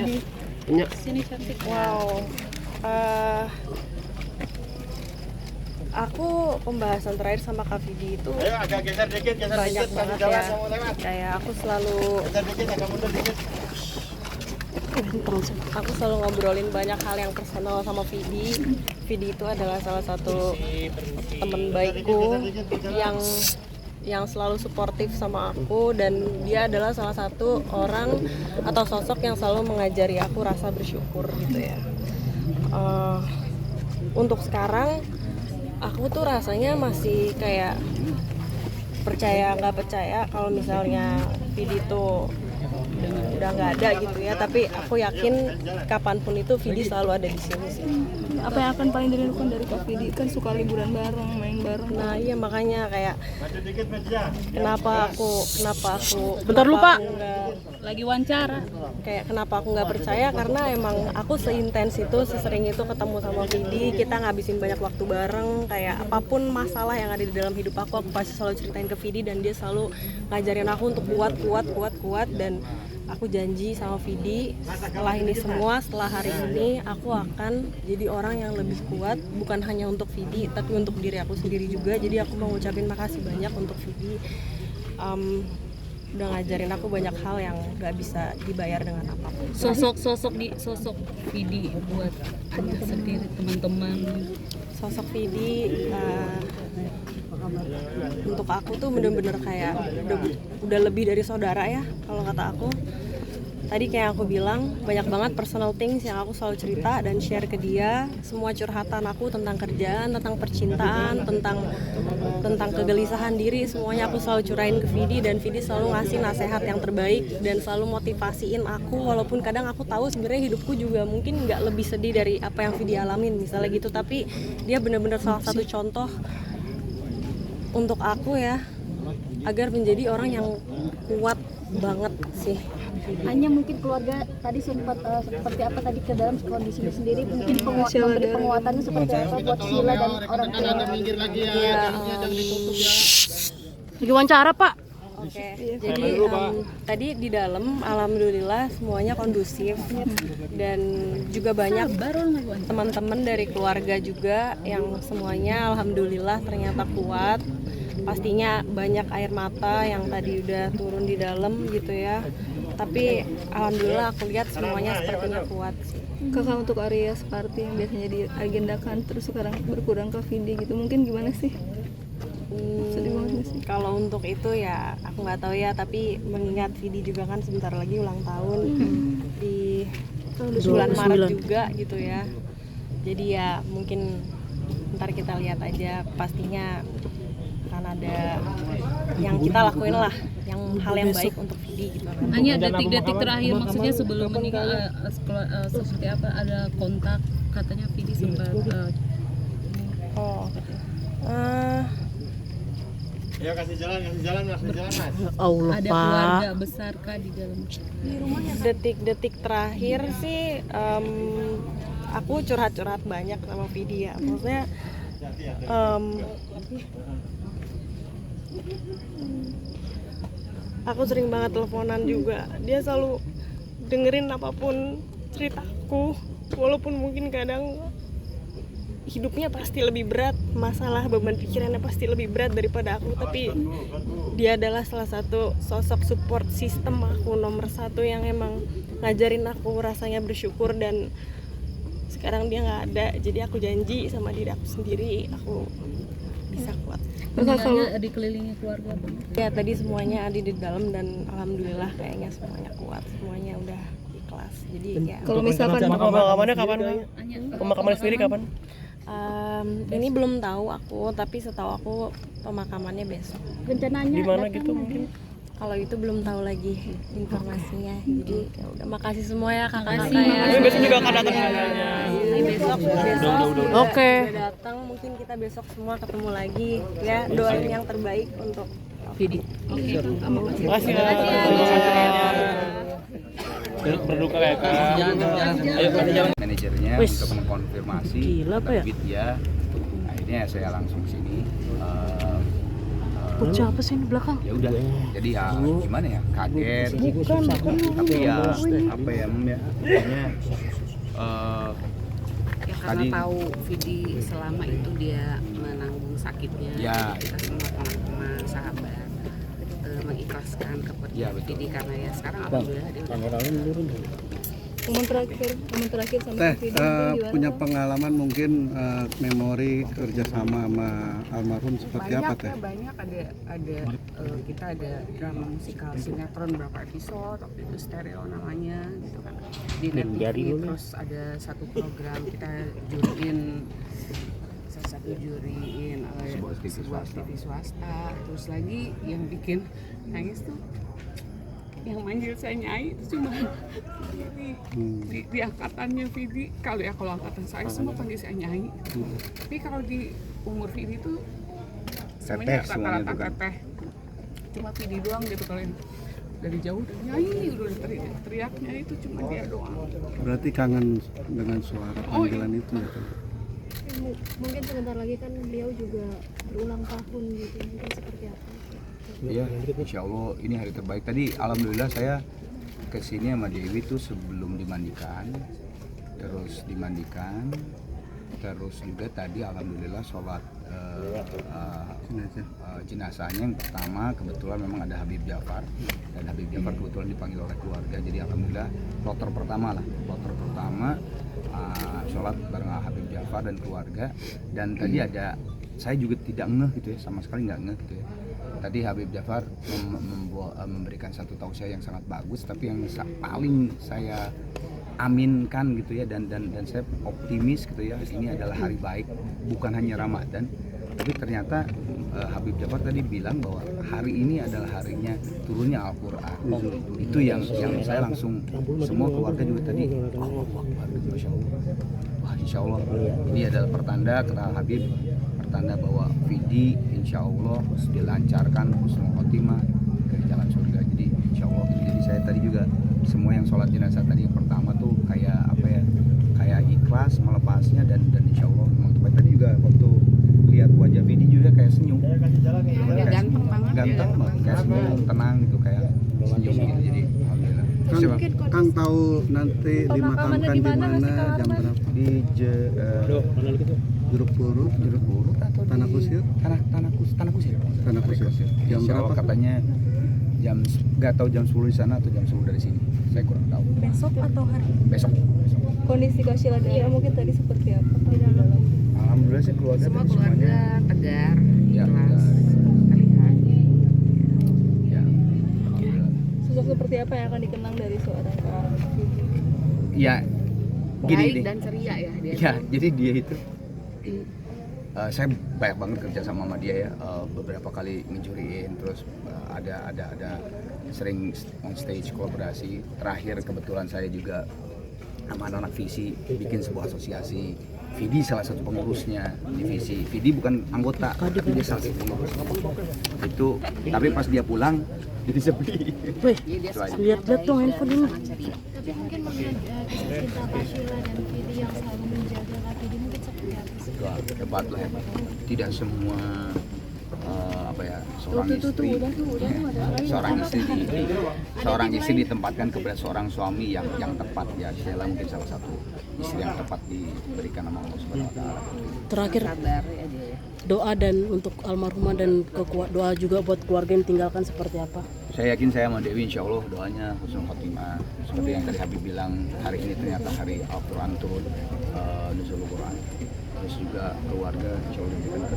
Vidi. Sini cantik. Wow. Aku pembahasan terakhir sama Kak Vidi itu agak geser dikit, banyak banget ya. Kayak aku selalu ngobrolin banyak hal yang personal sama Vidi. Vidi itu adalah salah satu teman baikku yang selalu suportif sama aku, dan dia adalah salah satu orang atau sosok yang selalu mengajari aku rasa bersyukur gitu ya. Untuk sekarang aku tuh rasanya masih kayak percaya nggak percaya kalau misalnya Vidi tuh udah nggak ada gitu ya, tapi aku yakin kapanpun itu Vidi selalu ada di sini sih. Apa yang akan paling dirindukan dari Kak Vidi? Kan suka liburan bareng, main bareng. Nah iya, makanya kayak kenapa aku Bentar lupa. nggak Lagi wawancara. kayak kenapa aku nggak percaya, karena emang aku seintens itu, sesering itu ketemu sama Vidi, kita ngabisin banyak waktu bareng, kayak apapun masalah yang ada di dalam hidup aku pasti selalu ceritain ke Vidi, dan dia selalu ngajarin aku untuk kuat, dan aku janji sama Vidi setelah ini semua, setelah hari ini aku akan jadi orang yang lebih kuat, bukan hanya untuk Vidi tapi untuk diri aku sendiri juga. Jadi aku mau ngucapin makasih banyak untuk Vidi, udah ngajarin aku banyak hal yang gak bisa dibayar dengan apapun. Sosok Vidi buat Anda sendiri, teman-teman. Sosok Vidi untuk aku tuh bener-bener kayak udah lebih dari saudara ya kalau kata aku. Tadi kayak aku bilang, banyak banget personal things yang aku selalu cerita dan share ke dia. Semua curhatan aku tentang kerjaan, tentang percintaan, tentang kegelisahan diri, semuanya aku selalu curahin ke Vidi, dan Vidi selalu ngasih nasihat yang terbaik dan selalu motivasiin aku, walaupun kadang aku tahu sebenarnya hidupku juga mungkin nggak lebih sedih dari apa yang Vidi alamin misalnya gitu, tapi dia benar-benar salah satu contoh untuk aku ya, agar menjadi orang yang kuat banget sih. Hanya mungkin keluarga tadi sempat seperti apa tadi ke dalam kondisinya sendiri, mungkin memberi penguatannya seperti apa buat Sheila dan orang tua. Lagi wawancara, Pak. Oke, jadi tadi di dalam alhamdulillah semuanya kondusif, dan juga banyak teman-teman dari keluarga juga yang semuanya alhamdulillah ternyata kuat. Pastinya banyak air mata yang tadi udah turun di dalam gitu ya, tapi alhamdulillah aku lihat semuanya sepertinya kuat sih. Kakak, untuk area seperti yang biasanya diagendakan terus sekarang berkurang ke Vidi gitu, mungkin gimana sih? Sedih banget gak sih? Kalau untuk itu ya aku nggak tahu ya, tapi mengingat Vidi juga kan sebentar lagi ulang tahun di bulan Maret juga gitu ya, jadi ya mungkin ntar kita lihat aja, pastinya akan ada yang kita lakuin lah, yang hal yang baik untuk Vidi gitu. Hanya detik-detik terakhir, maksudnya sebelum meninggal seperti apa, ada kontak katanya Vidi sempat Ya kasih jalan mas. Allah, ada keluarga besar kah di dalam? Detik-detik terakhir sih aku curhat banyak sama Vidi ya, maksudnya aku sering banget teleponan juga, dia selalu dengerin apapun ceritaku, walaupun mungkin kadang hidupnya pasti lebih berat, masalah beban pikirannya pasti lebih berat daripada aku, tapi dia adalah salah satu sosok support system aku nomor satu yang emang ngajarin aku rasanya bersyukur, dan sekarang dia nggak ada, jadi aku janji sama diri aku sendiri aku bisa kuat. Meninggalnya dikelilingi keluarga banget. Ya tadi semuanya ada di dalam, dan alhamdulillah kayaknya semuanya kuat, semuanya udah ikhlas. Jadi ya. Kalau misalkan pemakamannya kapan? Pemakaman sendiri kapan? Ini belum tahu aku, tapi setahu aku pemakamannya besok. Rencananya Di mana gitu mungkin? Kalau itu belum tahu lagi informasinya. Jadi ya udah, makasih semua ya kakak-kakak Makasih. ya. Ini besok juga akan datang. Ini besok Oke. udah datang, mungkin kita besok semua ketemu lagi ya. Doain yang terbaik untuk Vidi. Makasih ya. Berduka kayak Manajernya untuk mengkonfirmasi Gila, Pak, ya? Widya. Akhirnya saya langsung sini. Jemput siapa sih di belakang? Ya udah, jadi ya gimana ya, kaget. Tapi ya apa ya, pokoknya Ya karena tadi- tahu Vidi selama itu dia menanggung sakitnya, Ya. kita semua teman-teman sahabat mengikhlaskan kepada Ya, betul. Vidi karena ya sekarang alhamdulillah dia udah Momen terakhir sama Teh, Vidi gimana? punya Kang? pengalaman mungkin memori kerjasama sama almarhum seperti apa Teh? banyak ada kita ada drama musikal sinetron berapa episode waktu itu stereo namanya gitu kan di Net TV, terus ada satu program kita juriin salah satu juriin sebuah TV swasta, terus lagi yang bikin nangis tuh yang manggil saya Nyai itu cuma di angkatannya Vidi. Kalau angkatan saya semua panggil saya Nyai, tapi kalau di umur Vidi tuh semuanya Teteh semuanya rata-rata tuh kan. teteh. Cuma Vidi doang dia bekalin dari jauh udah Nyai, udah teriaknya itu cuma dia doang. Berarti kangen dengan suara panggilan itu ya Teh? Mungkin sebentar lagi kan beliau juga berulang tahun gitu, mungkin seperti apa? Iya, insya Allah ini hari terbaik. Tadi alhamdulillah saya kesini sama Dewi tuh sebelum dimandikan, terus juga tadi alhamdulillah sholat jenazahnya yang pertama kebetulan memang ada Habib Jafar, dan Habib Jafar kebetulan dipanggil oleh keluarga, jadi alhamdulillah kloter pertama sholat bareng Habib Jafar dan keluarga. Dan tadi ada, saya juga tidak ngeh gitu ya, sama sekali nggak ngeh gitu ya. Tadi Habib Jafar memberikan satu tausiah yang sangat bagus, tapi yang paling saya aminkan gitu ya, dan saya optimis gitu ya, ini adalah hari baik, bukan hanya Ramadan, tapi ternyata Habib Jafar tadi bilang bahwa hari ini adalah harinya turunnya Al-Quran. Itu yang saya langsung, semua keluarga juga tadi Allahu Akbar gitu, Masya Allah. Wah, insya Allah ini adalah pertanda, kata Habib, pertanda bahwa Vidi insya Allah dilancarkan husnul khotimah ke jalan surga. Jadi insya Allah, jadi saya tadi juga semua yang sholat jenazah tadi yang pertama tuh kayak apa ya, kayak ikhlas melepasnya, dan insya Allah memang tepat. Tadi juga waktu lihat wajah Vidi juga kayak senyum, Dia ganteng banget, ganteng banget, kayak senyum, tenang gitu, kayak senyum gitu. Jadi alhamdulillah. Terus coba, Kang tahu nanti dimakamkan di mana, jam berapa? di Jeruk Purut, atau Tanah di Kusir? Tanah Kusir. Tanah Kusir. Jam Insya Allah berapa? katanya jam, nggak tahu jam 10 di sana atau jam 10 dari sini, saya kurang tahu. Besok atau hari? Besok. Kondisi Kak Sheila Dara mungkin tadi seperti apa di dalam? Alhamdulillah sih keluarga semua tadi keluarga semuanya tegar, ya, ikhlas, tegar. terlihat. Ya, alhamdulillah. Sosok seperti apa yang akan dikenang dari seorang Kak Vidi? Ya, gini Baik nih. dan ceria ya dia. Ya, jadi dia itu saya banyak banget kerja sama dia ya, beberapa kali ngejuriin, terus ada sering on stage kolaborasi. Terakhir kebetulan saya juga sama anak-anak visi bikin sebuah asosiasi. Vidi salah satu pengurusnya divisi. Vidi bukan anggota, tapi dia salah satu pengurus. Itu, tapi pas dia pulang jadi sepi. Wih, Dia Itu aja. lihat-lihat dong handphone ini. sangat ceria. Tapi mungkin mengenai kisah cinta Kak Sheila dan Vidi yang selalu menjaga Kak Vidi mungkin seperti apa sih? Wah, hebat lah, hebat. Tidak semua seorang istri seorang istri ditempatkan kepada seorang suami yang tepat ya. Sheila mungkin salah satu istri yang tepat diberikan sama Allah Subhanahu wa taala. Terakhir Sabar ya dia ya. doa dan untuk almarhumah dan doa juga buat keluarga yang tinggalkan seperti apa? Saya yakin saya sama Dewi insya Allah doanya husnul khotimah. Seperti yang tadi Habib bilang, hari ini ternyata hari Al-Quran turun, nuzul Quran. Terus juga keluarga insya Allah diberikan